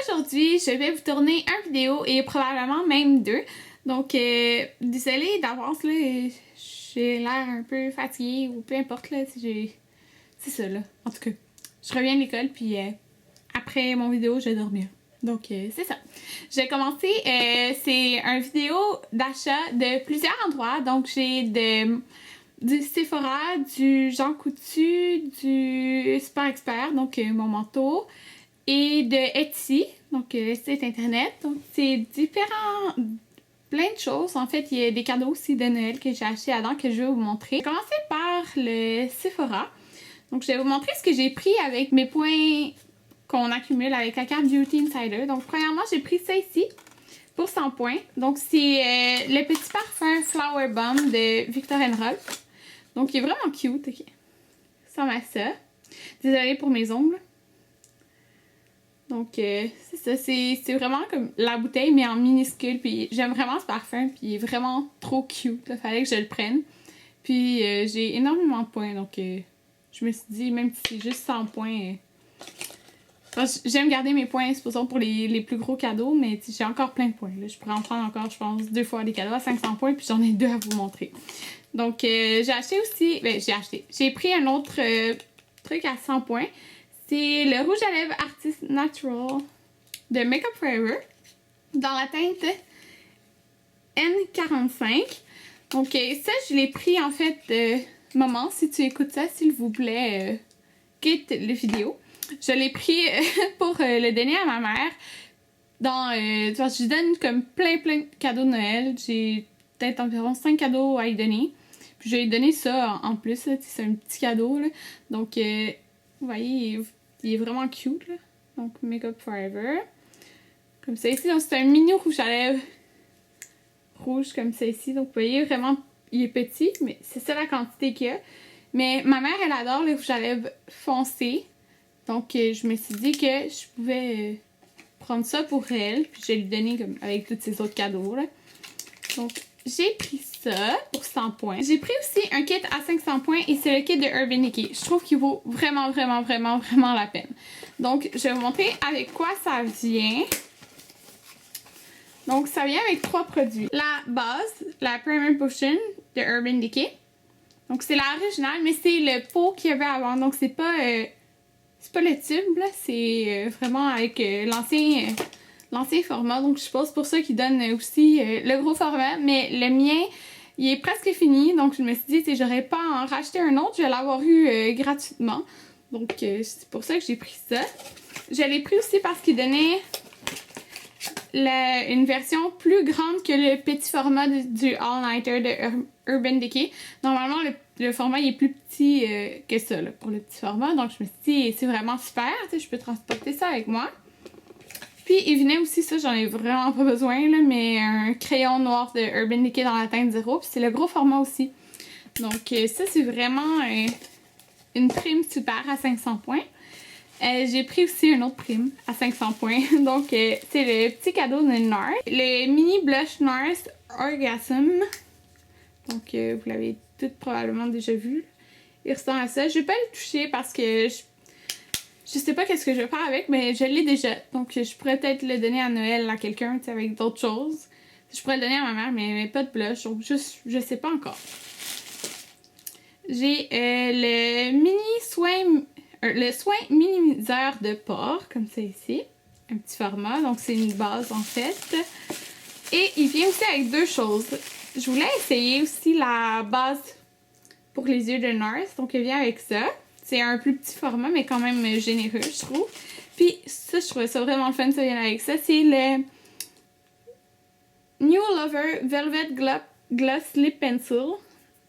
aujourd'hui, je vais vous tourner une vidéo et probablement même deux. Donc, désolée d'avance, là, j'ai l'air un peu fatiguée ou peu importe, là, c'est ça, là. En tout cas, je reviens de l'école, puis après mon vidéo, je vais dormir. Donc, c'est ça. J'ai commencé, c'est une vidéo d'achat de plusieurs endroits. Donc, j'ai du Sephora, du Jean Coutu, du Super Expert, donc mon manteau, et de Etsy, donc le site internet. Donc, c'est différents, plein de choses. En fait, il y a des cadeaux aussi de Noël que j'ai acheté avant que je vais vous montrer. Je vais commencer par le Sephora. Donc, je vais vous montrer ce que j'ai pris avec mes points qu'on accumule avec la carte Beauty Insider. Donc, premièrement, j'ai pris ça ici pour 100 points. Donc, c'est le petit parfum Flower Bomb de Viktor & Rolf. Donc, il est vraiment cute. Okay. Ça ressemble à ça. Désolée pour mes ongles. Donc, c'est ça. C'est vraiment comme la bouteille, mais en minuscule. Puis, j'aime vraiment ce parfum. Puis, il est vraiment trop cute. Il fallait que je le prenne. Puis, j'ai énormément de points. Donc, je me suis dit, même si c'est juste 100 points... j'aime garder mes points, supposons, pour les plus gros cadeaux, mais j'ai encore plein de points. Là. Je pourrais en prendre encore, je pense, 2 fois des cadeaux à 500 points, puis j'en ai 2 à vous montrer. Donc, j'ai acheté aussi... J'ai pris un autre truc à 100 points. C'est le rouge à lèvres Artist Natural de Make Up For Ever dans la teinte N45. Donc, ça, je l'ai pris, en fait, maman, si tu écoutes ça, s'il vous plaît, quitte la vidéo. Je l'ai pris pour le donner à ma mère. Je lui donne comme plein de cadeaux de Noël. J'ai peut-être environ 5 cadeaux à lui donner. Puis je vais lui donner ça en plus. C'est un petit cadeau. Là. Donc, vous voyez, il est vraiment cute. Là. Donc, Make Up Forever. Comme ça ici. Donc, c'est un mini rouge à lèvres rouge comme ça ici. Donc, vous voyez, vraiment, il est petit. Mais c'est ça la quantité qu'il y a. Mais ma mère, elle adore les rouges à lèvres foncés. Donc, je me suis dit que je pouvais prendre ça pour elle. Puis, je vais lui donner comme avec tous ces autres cadeaux. Là. Donc, j'ai pris ça pour 100 points. J'ai pris aussi un kit à 500 points et c'est le kit de Urban Decay. Je trouve qu'il vaut vraiment la peine. Donc, je vais vous montrer avec quoi ça vient. Donc, ça vient avec 3 produits. La base, la Primer Potion de Urban Decay. Donc, c'est l'original, mais c'est le pot qu'il y avait avant. Donc, c'est pas le tube, là. C'est vraiment avec l'ancien format. Donc, je suppose pour ça qu'ils donnent aussi le gros format. Mais le mien, il est presque fini. Donc, je me suis dit, j'aurais pas à en racheter un autre. Je vais l'avoir eu gratuitement. Donc, c'est pour ça que j'ai pris ça. Je l'ai pris aussi parce qu'il donnait une version plus grande que le petit format du All-Nighter de Urban Decay. Normalement, le format il est plus petit que ça là, pour le petit format. Donc, je me suis dit, c'est vraiment super. Je peux transporter ça avec moi. Puis, il venait aussi, ça, j'en ai vraiment pas besoin, là, mais un crayon noir de Urban Decay dans la teinte 0. Puis, c'est le gros format aussi. Donc, ça, c'est vraiment une prime super à 500 points. J'ai pris aussi une autre prime à 500 points. Donc, c'est le petit cadeau de NARS. Le mini blush NARS Orgasm. Donc, vous l'avez tout probablement déjà vu. Il ressemble à ça. Je vais pas le toucher parce que je sais pas qu'est-ce que je vais faire avec, mais je l'ai déjà. Donc, je pourrais peut-être le donner à Noël à quelqu'un, tu sais, avec d'autres choses. Je pourrais le donner à ma mère, mais pas de blush. Donc, je sais pas encore. J'ai le soin minimiseur de pores, comme ça ici. Un petit format, donc c'est une base en fait. Et il vient aussi avec 2 choses. Je voulais essayer aussi la base pour les yeux de NARS, donc il vient avec ça. C'est un plus petit format, mais quand même généreux, je trouve. Puis ça, je trouvais ça vraiment le fun, ça vient avec ça. C'est le New Lover Velvet Gloss Lip Pencil.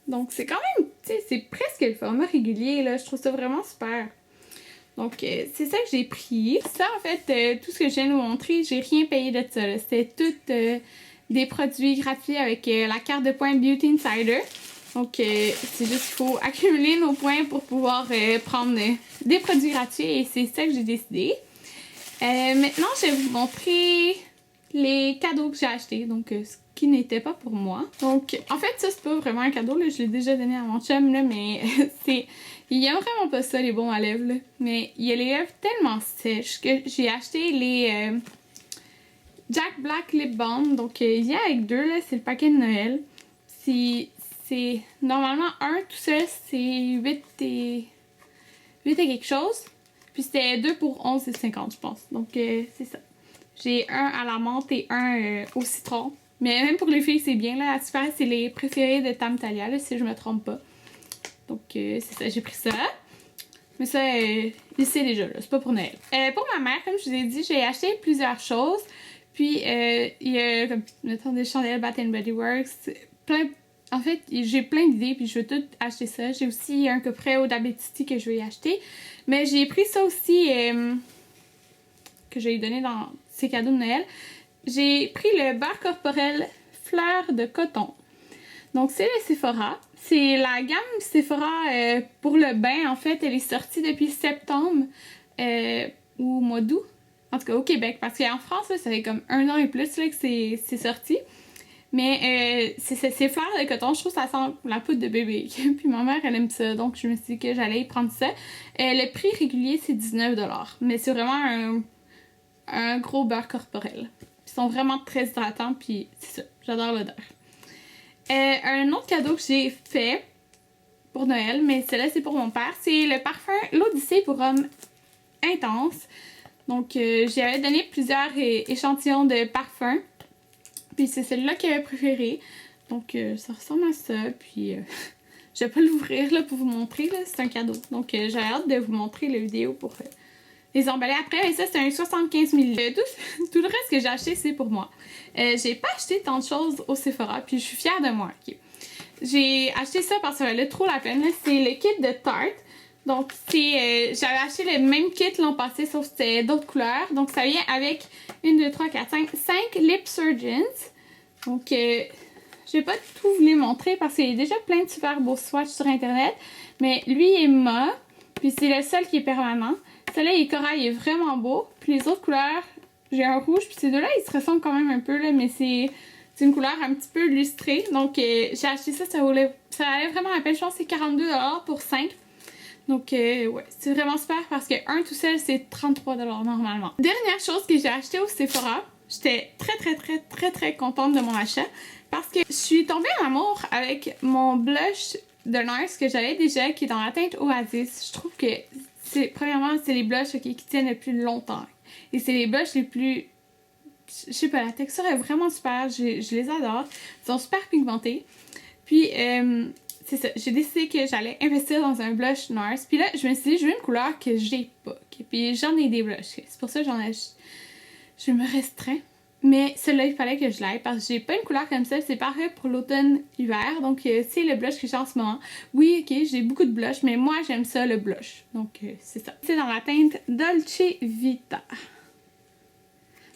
Donc c'est quand même, tu sais, c'est presque le format régulier, là. Je trouve ça vraiment super. Donc, c'est ça que j'ai pris. Ça, en fait, tout ce que je viens de vous montrer, j'ai rien payé de ça. C'était tout des produits gratuits avec la carte de points Beauty Insider. Donc, c'est juste qu'il faut accumuler nos points pour pouvoir prendre des produits gratuits. Et c'est ça que j'ai décidé. Maintenant, je vais vous montrer les cadeaux que j'ai achetés, donc ce qui n'était pas pour moi. Donc en fait ça c'est pas vraiment un cadeau, là, je l'ai déjà donné à mon chum, là, mais c'est... Il aime vraiment pas ça les baumes à lèvres, là. Mais il a les lèvres tellement sèches que j'ai acheté les Jack Black Lip Balm, donc il vient avec deux, là, c'est le paquet de Noël. C'est normalement un tout seul, c'est 8 et quelque chose. Puis c'était 2 pour 11,50 je pense. Donc c'est ça. J'ai un à la menthe et un au citron. Mais même pour les filles, c'est bien là. Super, c'est les préférés de Tam Talia, là, si je me trompe pas. Donc c'est ça, j'ai pris ça. Mais ça, il sait déjà, là. C'est pas pour Noël. Pour ma mère, comme je vous ai dit, j'ai acheté plusieurs choses. Puis il y a, comme, mettons, des chandelles Bath Body Works. En fait, j'ai plein d'idées, puis je veux tout acheter ça. J'ai aussi un coffret au Diabetes que je vais y acheter. Mais j'ai pris ça aussi, que je vais lui donner dans ses cadeaux de Noël. J'ai pris le beurre corporel fleur de coton. Donc c'est le Sephora. C'est la gamme Sephora pour le bain. En fait, elle est sortie depuis septembre ou mois d'août. En tout cas au Québec. Parce qu'en France, là, ça fait comme 1 an et plus là, que c'est sorti. Mais c'est fleurs de coton. Je trouve que ça sent la poudre de bébé. Puis ma mère, elle aime ça. Donc je me suis dit que j'allais y prendre ça. Le prix régulier, c'est 19 $. Mais c'est vraiment un gros beurre corporel. Ils sont vraiment très hydratants. Puis c'est ça. J'adore l'odeur. Un autre cadeau que j'ai fait pour Noël, mais celui-là c'est pour mon père, c'est le parfum l'Odyssée pour homme intense. Donc j'avais donné plusieurs échantillons de parfums, puis c'est celui-là qu'il avait préféré. Donc ça ressemble à ça, puis je vais pas l'ouvrir là pour vous montrer, là, c'est un cadeau. Donc j'ai hâte de vous montrer la vidéo pour les emballer après. Et ça c'est un 75 ml. Tout le reste que j'ai acheté c'est pour moi. J'ai pas acheté tant de choses au Sephora, puis je suis fière de moi. Okay. J'ai acheté ça parce que ça valait trop la peine. C'est le kit de Tarte. Donc j'avais acheté le même kit l'an passé, sauf que c'était d'autres couleurs. Donc ça vient avec 1, 2, 3, 4, 5 Lip Surgeons. Donc je vais pas tout vous les montrer parce qu'il y a déjà plein de super beaux swatchs sur internet. Mais lui est mat, puis c'est le seul qui est permanent. Celui-là, il est corail, il est vraiment beau. Puis les autres couleurs, j'ai un rouge, puis ces deux-là, ils se ressemblent quand même un peu, là, mais c'est une couleur un petit peu lustrée. Donc, j'ai acheté ça, ça valait vraiment la peine. Je pense que c'est 42 $ pour 5. Donc, ouais, c'est vraiment super parce que un tout seul, c'est 33 $ normalement. Dernière chose que j'ai acheté au Sephora, j'étais très contente de mon achat parce que je suis tombée en amour avec mon blush de NARS que j'avais déjà, qui est dans la teinte Oasis. Je trouve que premièrement, c'est les blushs qui tiennent le plus longtemps. Et c'est les blushs les plus... Je sais pas, la texture est vraiment super. Je les adore. Ils sont super pigmentés. Puis, c'est ça. J'ai décidé que j'allais investir dans un blush NARS. Puis là, je me suis dit, je veux une couleur que j'ai pas. Okay? Puis j'en ai des blushs. C'est pour ça que je me restreins. Mais celui-là, il fallait que je l'aille parce que j'ai pas une couleur comme ça. C'est parfait pour l'automne-hiver. Donc, c'est le blush que j'ai en ce moment. Oui, ok, j'ai beaucoup de blush, mais moi, j'aime ça, le blush. Donc, c'est ça. C'est dans la teinte Dolce Vita.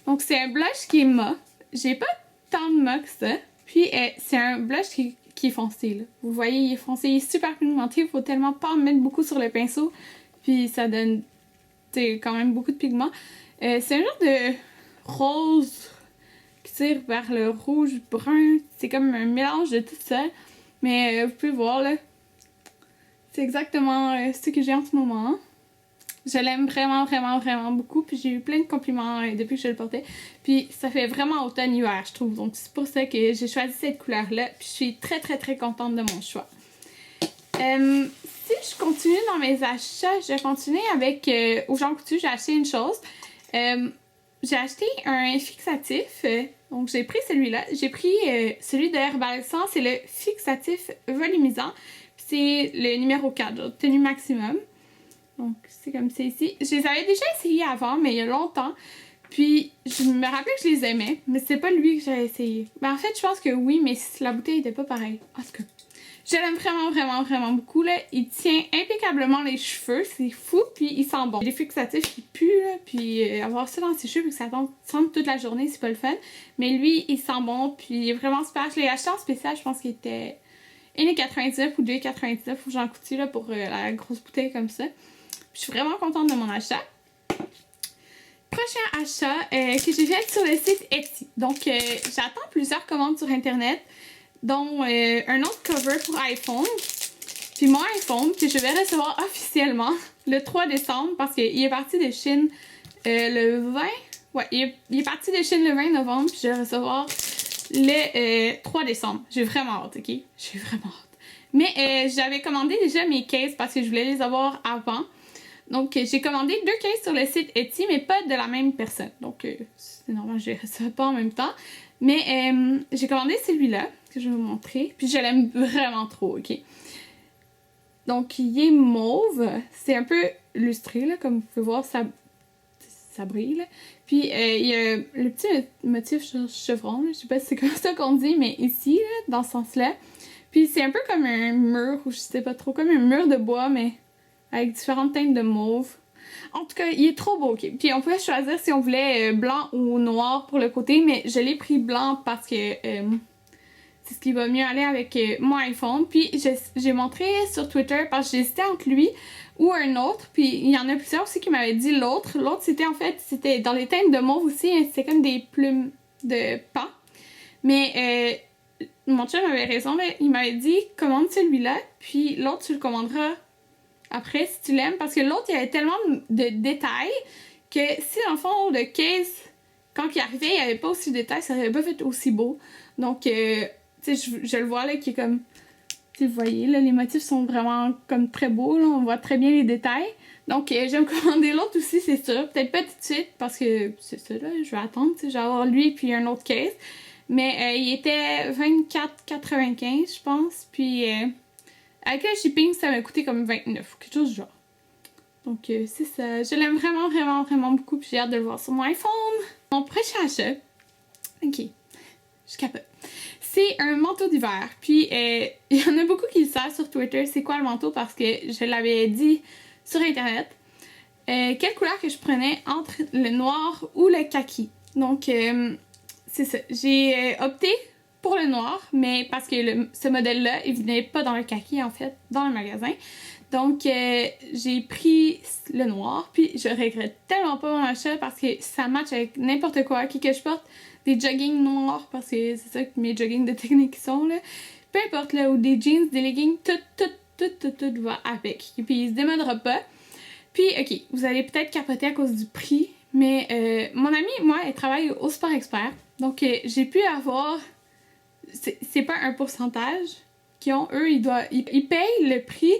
Donc, c'est un blush qui est mat. J'ai pas tant de mat que ça. Puis, c'est un blush qui est foncé, là. Vous voyez, il est foncé. Il est super pigmenté. Il faut tellement pas en mettre beaucoup sur le pinceau. Puis, ça donne, quand même beaucoup de pigments. C'est un genre de rose qui tire vers le rouge brun. C'est comme un mélange de tout ça. Mais vous pouvez voir là. C'est exactement ce que j'ai en ce moment. Je l'aime vraiment beaucoup. Puis j'ai eu plein de compliments depuis que je le portais. Puis ça fait vraiment automne-hiver, je trouve. Donc c'est pour ça que j'ai choisi cette couleur-là. Puis je suis très contente de mon choix. Si je continue dans mes achats, je vais continuer avec au Jean Coutu, j'ai acheté une chose. J'ai acheté un fixatif, donc j'ai pris celui-là. J'ai pris celui de Herbal Essence, c'est le fixatif volumisant. C'est le numéro 4, tenue maximum. Donc c'est comme c'est ici. Je les avais déjà essayés avant, mais il y a longtemps. Puis je me rappelais que je les aimais, mais c'est pas lui que j'avais essayé. Ben, en fait, je pense que oui, mais la bouteille était pas pareille. En tout cas, je l'aime vraiment beaucoup, là. Il tient impeccablement les cheveux, c'est fou, puis il sent bon. Les fixatifs qui puent, là, puis avoir ça dans ses cheveux, puis que ça tombe toute la journée, c'est pas le fun. Mais lui, il sent bon, puis il est vraiment super. Je l'ai acheté en spécial, je pense qu'il était 1,99 ou 2,99 ou Jean Coutu, là, pour la grosse bouteille comme ça. Puis je suis vraiment contente de mon achat. Prochain achat que j'ai fait sur le site Etsy. Donc, j'attends plusieurs commandes sur Internet, dont un autre cover pour iPhone. Puis mon iPhone, que je vais recevoir officiellement le 3 décembre, parce qu'il est parti de Chine le 20... Ouais, il est parti de Chine le 20 novembre, puis je vais recevoir le 3 décembre. J'ai vraiment hâte, ok? J'ai vraiment hâte. Mais j'avais commandé déjà mes cases parce que je voulais les avoir avant. Donc, j'ai commandé 2 cases sur le site Etsy, mais pas de la même personne. Donc, c'est normal, je les reçois pas en même temps. Mais j'ai commandé celui-là, que je vais vous montrer. Puis, je l'aime vraiment trop, ok? Donc, il est mauve. C'est un peu lustré, là, comme vous pouvez voir, ça brille, là. Puis, il y a le petit motif chevron, là. Je sais pas si c'est comme ça qu'on dit, mais ici, là, dans ce sens-là. Puis, c'est un peu comme un mur, ou je sais pas trop, comme un mur de bois, mais avec différentes teintes de mauve. En tout cas, il est trop beau, ok? Puis, on pouvait choisir si on voulait blanc ou noir pour le côté, mais je l'ai pris blanc parce que c'est ce qui va mieux aller avec mon iPhone. Puis, j'ai montré sur Twitter parce que j'hésitais entre lui ou un autre. Puis, il y en a plusieurs aussi qui m'avaient dit l'autre. L'autre, c'était dans les teintes de mauve aussi. Hein, c'était comme des plumes de pain. Mais mon chum avait raison. Là, il m'avait dit, commande celui-là. Puis, l'autre, tu le commanderas après si tu l'aimes. Parce que l'autre, il y avait tellement de détails que si, dans le fond, le case, quand il arrivait, il n'y avait pas aussi de détails, ça n'aurait pas fait aussi beau. Donc, tu sais, je le vois là qui est comme, vous voyez là, les motifs sont vraiment comme très beaux là, on voit très bien les détails. Donc je vais me commander l'autre aussi, c'est sûr, peut-être pas tout de suite parce que c'est ça là, je vais attendre, tu sais, je vais avoir lui puis un autre case. Mais il était 24,95 je pense, puis avec le shipping ça m'a coûté comme 29, quelque chose du genre. Donc c'est ça, je l'aime vraiment vraiment vraiment beaucoup puis j'ai hâte de le voir sur mon iPhone. Mon prochain achat, ok, je capote. C'est un manteau d'hiver. Puis, il y en a beaucoup qui le savent sur Twitter, c'est quoi le manteau, parce que je l'avais dit sur Internet. Quelle couleur que je prenais entre le noir ou le kaki. Donc, c'est ça. J'ai opté pour le noir, mais parce que ce modèle-là, il venait pas dans le kaki, en fait, dans le magasin. Donc, j'ai pris le noir, puis je regrette tellement pas mon achat parce que ça match avec n'importe quoi que je porte. Des joggings noirs, parce que c'est ça que mes joggings de technique sont, là. Peu importe, là, ou des jeans, des leggings, tout va avec. Et puis, il se démodera pas. Puis, ok, vous allez peut-être capoter à cause du prix, mais mon amie, moi, elle travaille au Sport Expert. Donc, j'ai pu avoir... C'est pas un pourcentage qu'ils ont, eux, ils payent le prix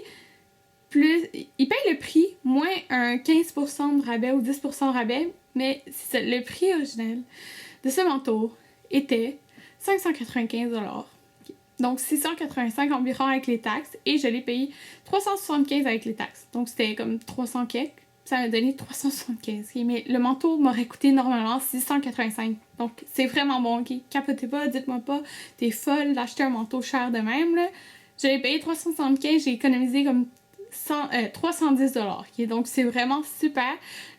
plus... Ils payent le prix moins un 15% de rabais ou 10% de rabais, mais c'est ça, le prix original de ce manteau était 595 $. Donc 685 environ avec les taxes et je l'ai payé 375 avec les taxes. Donc c'était comme 300 quelques. Ça m'a donné 375. Mais le manteau m'aurait coûté normalement 685. Donc c'est vraiment bon, ok? Capotez pas, dites-moi pas, t'es folle d'acheter un manteau cher de même, là. Je l'ai payé 375, j'ai économisé comme 310 $. Okay? Donc c'est vraiment super.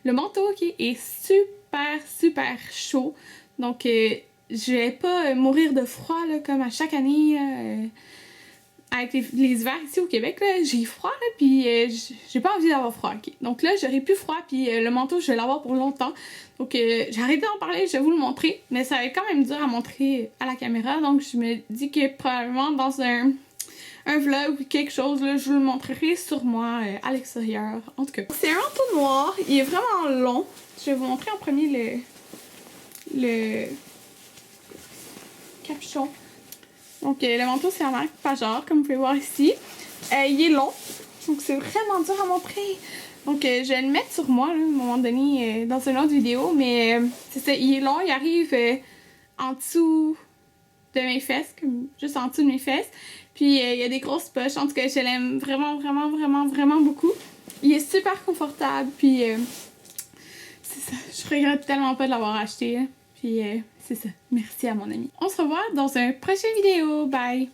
Le manteau, ok, est super chaud. Donc, je vais pas mourir de froid là, comme à chaque année avec les hivers ici au Québec. J'ai froid, là, puis j'ai pas envie d'avoir froid. Okay? Donc là, j'aurai plus froid, puis le manteau, je vais l'avoir pour longtemps. Donc, j'ai arrêté d'en parler, je vais vous le montrer. Mais ça va être quand même dur à montrer à la caméra. Donc, je me dis que probablement dans un vlog ou quelque chose, là, je vous le montrerai sur moi à l'extérieur. En tout cas, c'est un manteau noir. Il est vraiment long. Je vais vous montrer en premier le capuchon. Donc, le manteau, c'est la marque Pajor, comme vous pouvez voir ici. Il est long, donc c'est vraiment dur à montrer. Donc, je vais le mettre sur moi, là, à un moment donné, dans une autre vidéo. Mais c'est ça, il est long, il arrive en dessous de mes fesses, comme juste en dessous de mes fesses. Puis, il y a des grosses poches. En tout cas, je l'aime vraiment beaucoup. Il est super confortable, puis c'est ça. Je regrette tellement pas de l'avoir acheté. Puis, c'est ça. Merci à mon ami. On se revoit dans une prochaine vidéo. Bye!